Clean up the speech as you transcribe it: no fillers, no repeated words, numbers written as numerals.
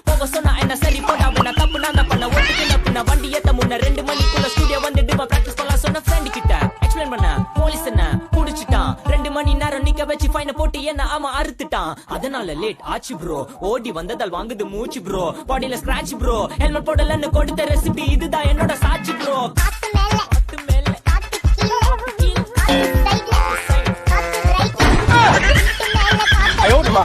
போக சொன்னா என்ன சரி போடா நான் தப்பு நான் தான் பண்ண ஓட்டிக்கின பின்ன வண்டி ஏத்த முன்ன 2 மணிக்குள்ள ஸ்டுடியோ வந்துட்டு பிராக்டிஸ் பண்ணலாம் சொன்ன ஃப்ரெண்ட் கிட்ட எக்ஸ்பிளைன் பண்ண போலீஸ் என்ன புடிச்சிட்டான் 2 மணி நேரம் நிக்க வச்சு ஃபைன போட்டு என்ன அவன் அறுத்துட்டான் அதனால லேட் ஆச்சு ப்ரோ ஓடி வந்ததால் வாங்குது மூச்சு ப்ரோ பாடியில ஸ்கிராட்ச் ப்ரோ ஹெல்மெட் போடலன்னு கொடுத்த ரெசிபி இதுதான் என்னோட சாட்சி ப்ரோ காத்து மேல哎呦我的妈！